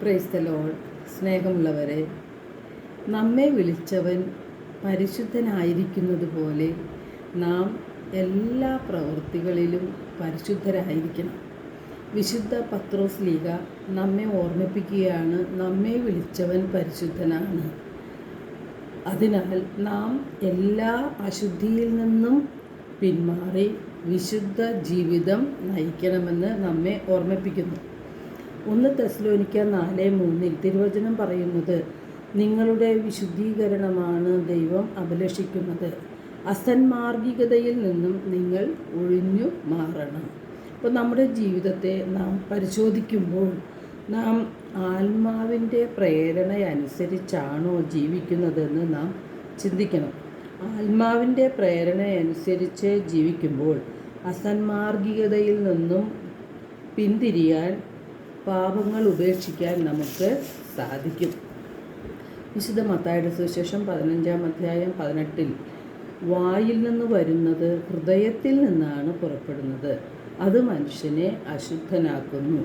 Praise the Lord. സ്നേഹമുള്ളവരെ, നമ്മെ വിളിച്ചവൻ പരിശുദ്ധനായിരിക്കുന്നത് പോലെ നാം എല്ലാ പ്രവൃത്തികളിലും പരിശുദ്ധരായിരിക്കണം. വിശുദ്ധ പത്രോസ് ലീഗ നമ്മെ ഓർമ്മിപ്പിക്കുകയാണ്, നമ്മെ വിളിച്ചവൻ പരിശുദ്ധനാണ്. അതിനാൽ നാം എല്ലാ അശുദ്ധിയിൽ നിന്നും പിന്മാറി വിശുദ്ധ ജീവിതം നയിക്കണമെന്ന് നമ്മെ ഓർമ്മിപ്പിക്കുന്നു. 1 തെസ്സലോനിക്ക 4:3 തിരുവചനം പറയുന്നത്, നിങ്ങളുടെ വിശുദ്ധീകരണമാണ് ദൈവം അഭിലഷിക്കുന്നത്. അസന്മാർഗികതയിൽ നിന്നും നിങ്ങൾ ഒഴിഞ്ഞു മാറണം. അപ്പോൾ നമ്മുടെ ജീവിതത്തെ നാം പരിശോധിക്കുമ്പോൾ നാം ആത്മാവിൻ്റെ പ്രേരണയനുസരിച്ചാണോ ജീവിക്കുന്നതെന്ന് നാം ചിന്തിക്കണം. ആത്മാവിൻ്റെ പ്രേരണയനുസരിച്ച് ജീവിക്കുമ്പോൾ അസന്മാർഗികതയിൽ നിന്നും പിന്തിരിയാൻ, പാപങ്ങൾ ഉപേക്ഷിക്കാൻ നമുക്ക് സാധിക്കും. വിശുദ്ധ മത്തായിയുടെ സുവിശേഷം 15:18 വായിൽ നിന്ന് വരുന്നത് ഹൃദയത്തിൽ നിന്നാണ് പുറപ്പെടുന്നത്, അത് മനുഷ്യനെ അശുദ്ധനാക്കുന്നു.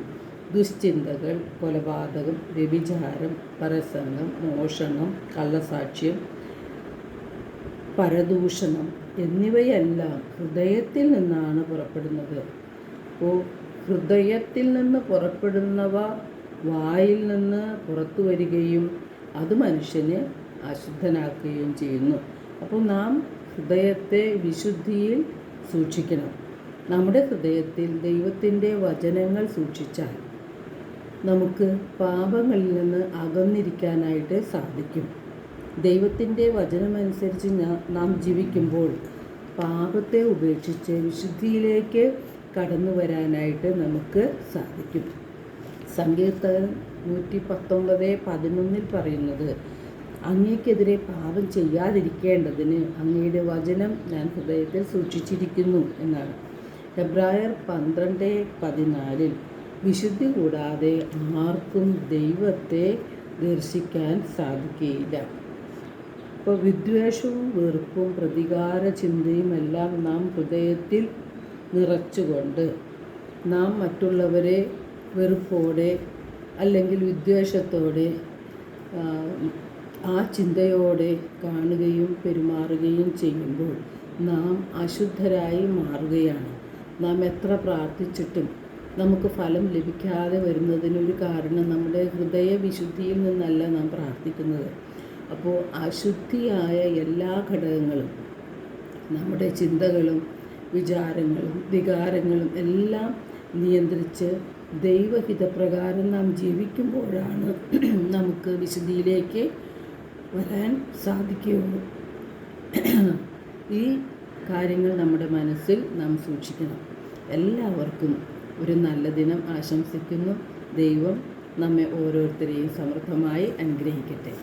ദുശ്ചിന്തകൾ, കൊലപാതകം, വ്യഭിചാരം, പരസംഗം, മോഷണം, കള്ളസാക്ഷ്യം, പരദൂഷണം എന്നിവയെല്ലാം ഹൃദയത്തിൽ നിന്നാണ് പുറപ്പെടുന്നത്. അപ്പോൾ ഹൃദയത്തിൽ നിന്ന് പുറപ്പെടുന്നവ വായിൽ നിന്ന് പുറത്തു വരികയും അത് മനുഷ്യനെ അശുദ്ധനാക്കുകയും ചെയ്യുന്നു. അപ്പോൾ നാം ഹൃദയത്തെ വിശുദ്ധിയിൽ സൂക്ഷിക്കണം. നമ്മുടെ ഹൃദയത്തിൽ ദൈവത്തിൻ്റെ വചനങ്ങൾ സൂക്ഷിച്ചാൽ നമുക്ക് പാപങ്ങളിൽ നിന്ന് അകന്നിരിക്കാനായിട്ട് സാധിക്കും. ദൈവത്തിൻ്റെ വചനമനുസരിച്ച് നാം ജീവിക്കുമ്പോൾ പാപത്തെ ഉപേക്ഷിച്ച് വിശുദ്ധിയിലേക്ക് കടന്നു വരാനായിട്ട് നമുക്ക് സാധിക്കും. സങ്കീർത്തകൻ 119:11 പറയുന്നത്, അങ്ങേക്കെതിരെ പാപം ചെയ്യാതിരിക്കേണ്ടതിന് അങ്ങയുടെ വചനം ഞാൻ ഹൃദയത്തിൽ സൂക്ഷിച്ചിരിക്കുന്നു എന്നാണ്. ഹെബ്രായർ 12:14 വിശുദ്ധി കൂടാതെ ആർക്കും ദൈവത്തെ ദർശിക്കാൻ സാധിക്കുകയില്ല. അപ്പോൾ വിദ്വേഷവും വെറുപ്പും പ്രതികാര ചിന്തയുമെല്ലാം നാം ഹൃദയത്തിൽ നിറച്ചുകൊണ്ട് നാം മറ്റുള്ളവരെ വെറുപ്പോടെ അല്ലെങ്കിൽ വിദ്വേഷത്തോടെ ആ ചിന്തയോടെ കാണുകയും പെരുമാറുകയും ചെയ്യുമ്പോൾ നാം അശുദ്ധരായി മാറുകയാണ്. നാം എത്ര പ്രാർത്ഥിച്ചിട്ടും നമുക്ക് ഫലം ലഭിക്കാതെ വരുന്നതിനൊരു കാരണം നമ്മുടെ ഹൃദയ വിശുദ്ധിയിൽ നിന്നല്ല നാം പ്രാർത്ഥിക്കുന്നത്. അപ്പോൾ അശുദ്ധിയായ എല്ലാ ഘടകങ്ങളും, നമ്മുടെ ചിന്തകളും വിചാരങ്ങളും വികാരങ്ങളും എല്ലാം നിയന്ത്രിച്ച് ദൈവഹിതപ്രകാരം നാം ജീവിക്കുമ്പോഴാണ് നമുക്ക് വിശുദ്ധിയിലേക്ക് വരാൻ സാധിക്കുകയുള്ളൂ. ഈ കാര്യങ്ങൾ നമ്മുടെ മനസ്സിൽ നാം സൂക്ഷിക്കണം. എല്ലാവർക്കും ഒരു നല്ല ദിനം ആശംസിക്കുന്നു. ദൈവം നമ്മെ ഓരോരുത്തരെയും സമൃദ്ധമായി അനുഗ്രഹിക്കട്ടെ.